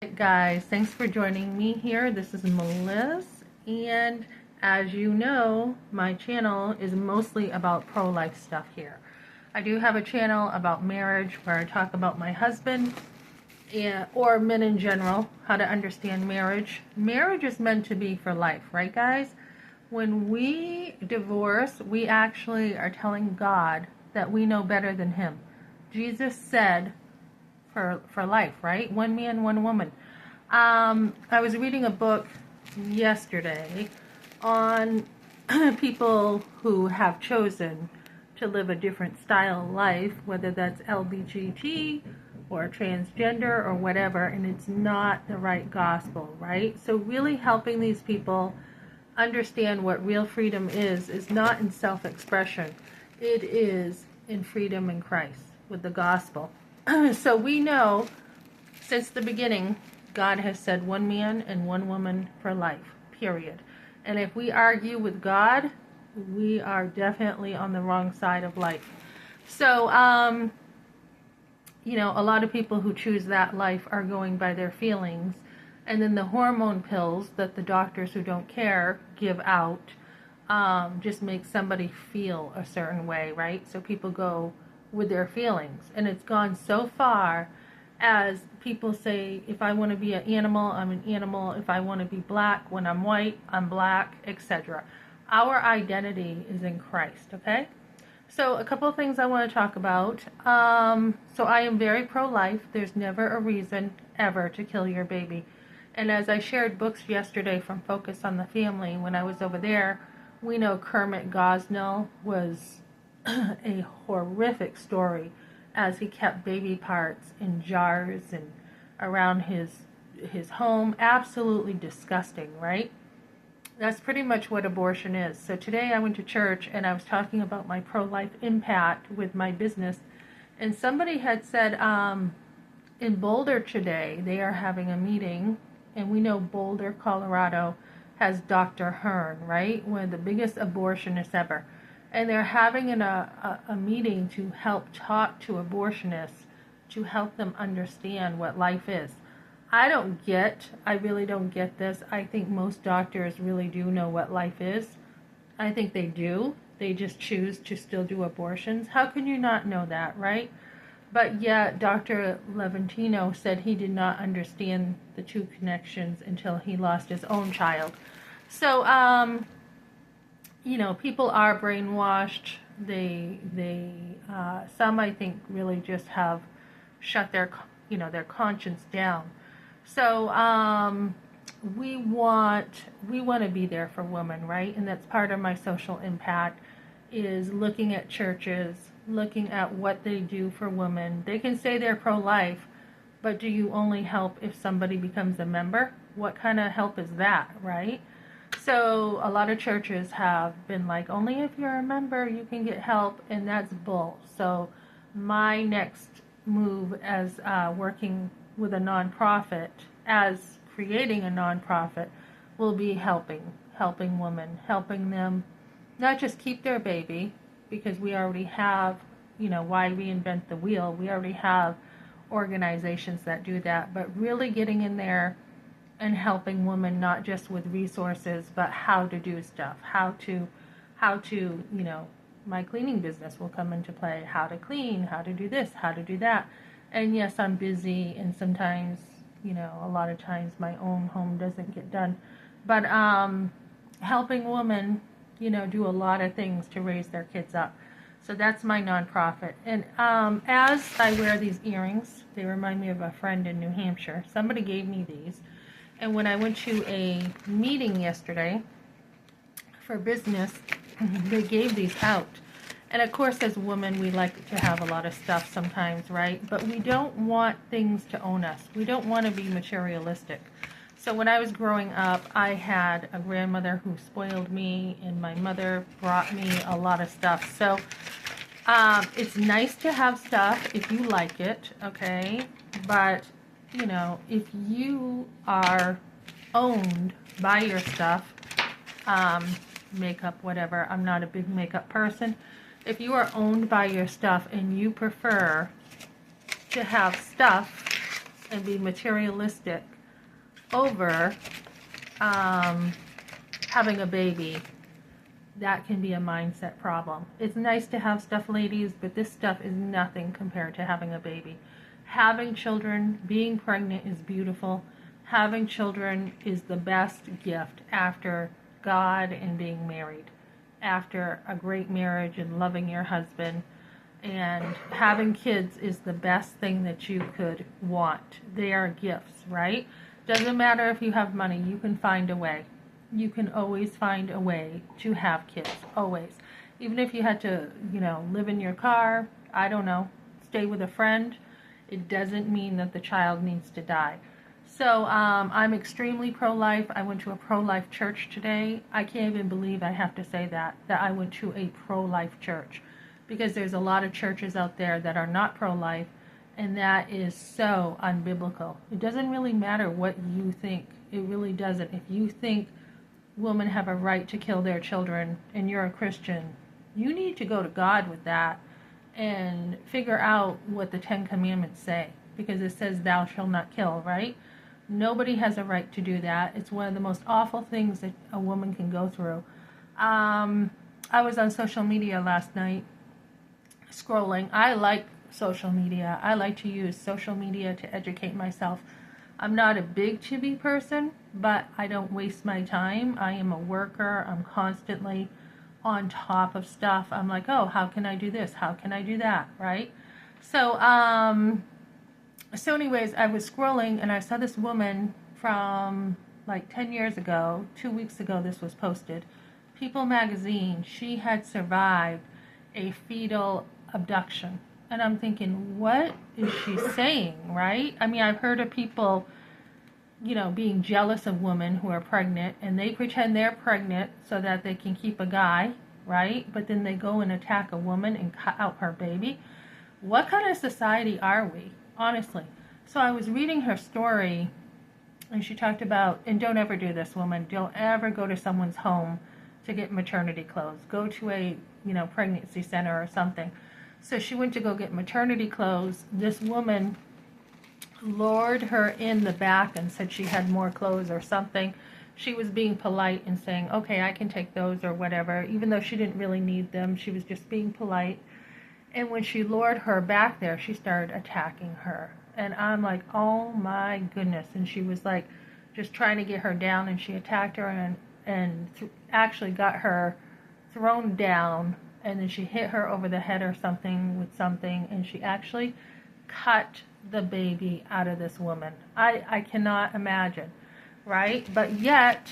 Hey guys, thanks for joining me here. This is Melissa, and as you know, my channel is mostly about pro-life stuff here. I do have a channel about marriage where I talk about my husband or men in general, how to understand marriage. Marriage is meant to be for life, right guys? When we divorce, we actually are telling God that we know better than him. Jesus said for life, right? One man, one woman. I was reading a book yesterday on people who have chosen to live a different style of life, whether that's LGBT or transgender or whatever, and it's not the right gospel, right? So really helping these people understand what real freedom is not in self-expression. It is in freedom in Christ with the gospel. So we know since the beginning, God has said one man and one woman for life, period. And if we argue with God, we are definitely on the wrong side of life. So, a lot of people who choose that life are going by their feelings. And then the hormone pills that the doctors who don't care give out just make somebody feel a certain way, right? So people go with their feelings. And it's gone so far as people say, if I want to be an animal, I'm an animal. If I want to be black, when I'm white, I'm black, etc. Our identity is in Christ, okay? So a couple of things I want to talk about. So I am very pro-life. There's never a reason ever to kill your baby. And as I shared books yesterday from Focus on the Family, when I was over there, we know Kermit Gosnell was a horrific story as he kept baby parts in jars and around his home. Absolutely disgusting, right? That's pretty much what abortion is. So today I went to church and I was talking about my pro-life impact with my business, and somebody had said in Boulder today they are having a meeting, and we know Boulder, Colorado has Dr. Hern, right? One of the biggest abortionists ever. And they're having a meeting to help talk to abortionists to help them understand what life is. I really don't get this. I think most doctors really do know what life is. I think they do. They just choose to still do abortions. How can you not know that, right? But yet, Dr. Levantino said he did not understand the two connections until he lost his own child. So, people are brainwashed. Some I think really just have shut their conscience down. So we want to be there for women, right? And that's part of my social impact, is looking at churches, looking at what they do for women. They can say they're pro-life, but do you only help if somebody becomes a member? What kind of help is that, right? So a lot of churches have been like, only if you're a member you can get help, and that's bull. So my next move as working with a nonprofit, as creating a nonprofit, will be helping women, helping them not just keep their baby, because we already have, why reinvent the wheel? We already have organizations that do that, but really getting in there and helping women not just with resources, but how to do stuff, how to, my cleaning business will come into play, how to clean, how to do this, how to do that. And yes, I'm busy, and sometimes, a lot of times my own home doesn't get done, but helping women, do a lot of things to raise their kids up. So that's my nonprofit. And as I wear these earrings, they remind me of a friend in New Hampshire. Somebody gave me these. And when I went to a meeting yesterday for business, they gave these out. And of course, as women, we like to have a lot of stuff sometimes, right? But we don't want things to own us. We don't want to be materialistic. So when I was growing up, I had a grandmother who spoiled me, and my mother brought me a lot of stuff. So it's nice to have stuff if you like it, okay? But if you are owned by your stuff, makeup, whatever, I'm not a big makeup person. If you are owned by your stuff and you prefer to have stuff and be materialistic over having a baby, that can be a mindset problem. It's nice to have stuff, ladies, but this stuff is nothing compared to having a baby. Having children, being pregnant is beautiful. Having children is the best gift after God and being married. After a great marriage and loving your husband. And having kids is the best thing that you could want. They are gifts, right? Doesn't matter if you have money, you can find a way. You can always find a way to have kids, always. Even if you had to, live in your car, I don't know, stay with a friend, it doesn't mean that the child needs to die. So I'm extremely pro-life. I went to a pro-life church today. I can't even believe I have to say that I went to a pro-life church, because there's a lot of churches out there that are not pro-life, and that is so unbiblical. It doesn't really matter what you think. It really doesn't. If you think women have a right to kill their children and you're a Christian, you need to go to God with that and figure out what the 10 Commandments say, because it says thou shalt not kill, right? Nobody has a right to do that. It's one of the most awful things that a woman can go through. I was on social media last night scrolling. I like social media. I like to use social media to educate myself. I'm not a big TV person, but I don't waste my time. I am a worker. I'm constantly on top of stuff. I'm like, oh, how can I do this? How can I do that? Right? So anyways, I was scrolling and I saw this woman from like 10 years ago, 2 weeks ago this was posted. People magazine, she had survived a fetal abduction. And I'm thinking, what is she saying, right? I mean, I've heard of people, being jealous of women who are pregnant, and they pretend they're pregnant so that they can keep a guy, right? But then they go and attack a woman and cut out her baby. What kind of society are we, honestly? So I was reading her story, and she talked about, and don't ever do this, woman, don't ever go to someone's home to get maternity clothes. Go to a, pregnancy center or something. So she went to go get maternity clothes. This woman lured her in the back and said she had more clothes or something. She was being polite and saying, okay, I can take those or whatever, even though she didn't really need them. She was just being polite. And when she lured her back there, she started attacking her. And I'm like, oh my goodness. And she was like just trying to get her down, and she attacked her and actually got her thrown down. And then she hit her over the head or something with something, and she actually cut the baby out of this woman. I cannot imagine, right? But yet,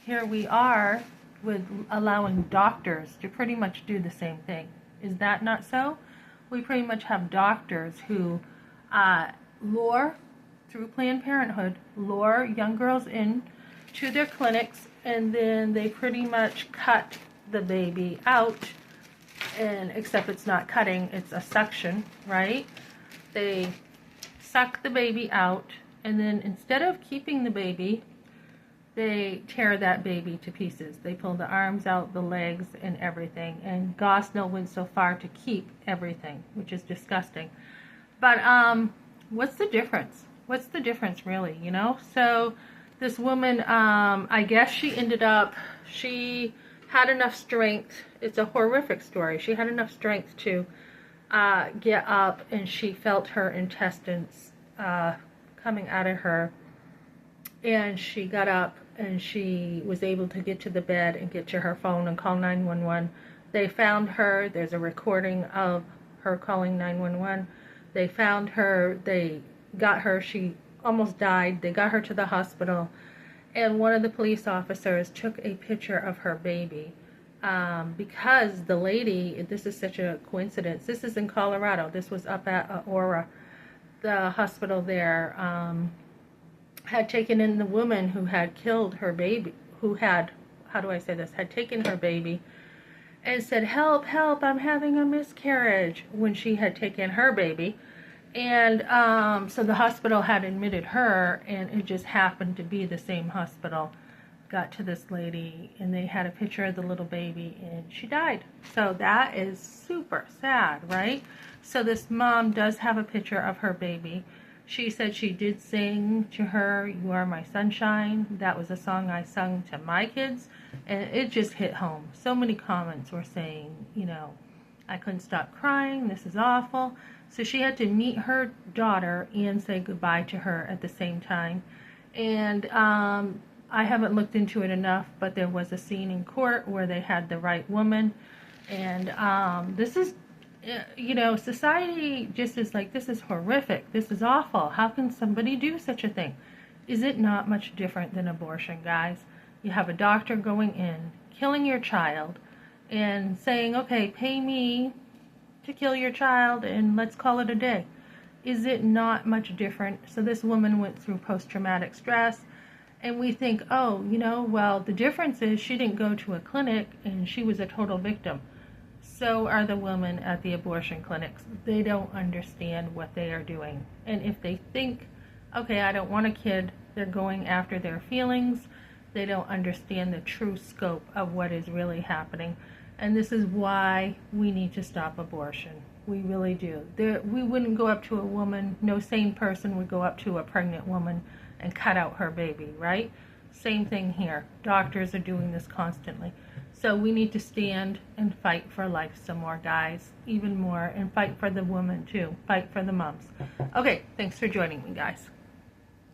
here we are with allowing doctors to pretty much do the same thing. Is that not so? We pretty much have doctors who lure, through Planned Parenthood, lure young girls in to their clinics, and then they pretty much cut the baby out. And except it's not cutting, it's a suction, right? They suck the baby out, and then instead of keeping the baby, they tear that baby to pieces. They pull the arms out, the legs, and everything. And Gosnell went so far to keep everything, which is disgusting. But what's the difference? What's the difference, really, So this woman, I guess she had enough strength. It's a horrific story. She had enough strength to get up, and she felt her intestines coming out of her. And she got up, and she was able to get to the bed and get to her phone and call 911. They found her. There's a recording of her calling 911. They found her. They got her. She almost died. They got her to the hospital. And one of the police officers took a picture of her baby because the lady, this is such a coincidence, this is in Colorado, this was up at Aurora, the hospital there, had taken in the woman who had killed her baby, who had, had taken her baby and said, help, help, I'm having a miscarriage, when she had taken her baby. And so the hospital had admitted her, and it just happened to be the same hospital. Got to this lady, and they had a picture of the little baby, and she died. So that is super sad, right? So this mom does have a picture of her baby. She said she did sing to her, "You Are My Sunshine." That was a song I sung to my kids, and it just hit home. So many comments were saying, I couldn't stop crying, this is awful. So she had to meet her daughter and say goodbye to her at the same time. And I haven't looked into it enough, but there was a scene in court where they had the right woman. And this is, society just is like, this is horrific. This is awful. How can somebody do such a thing? Is it not much different than abortion, guys? You have a doctor going in, killing your child, and saying, okay, pay me to kill your child and let's call it a day. Is it not much different? So this woman went through post-traumatic stress, and we think, well, the difference is she didn't go to a clinic and she was a total victim. So are the women at the abortion clinics. They don't understand what they are doing. And if they think, okay, I don't want a kid, they're going after their feelings. They don't understand the true scope of what is really happening. And this is why we need to stop abortion. We really do. We wouldn't go up to a woman, no sane person would go up to a pregnant woman and cut out her baby, right? Same thing here. Doctors are doing this constantly. So we need to stand and fight for life some more, guys. Even more. And fight for the women, too. Fight for the moms. Okay, thanks for joining me, guys.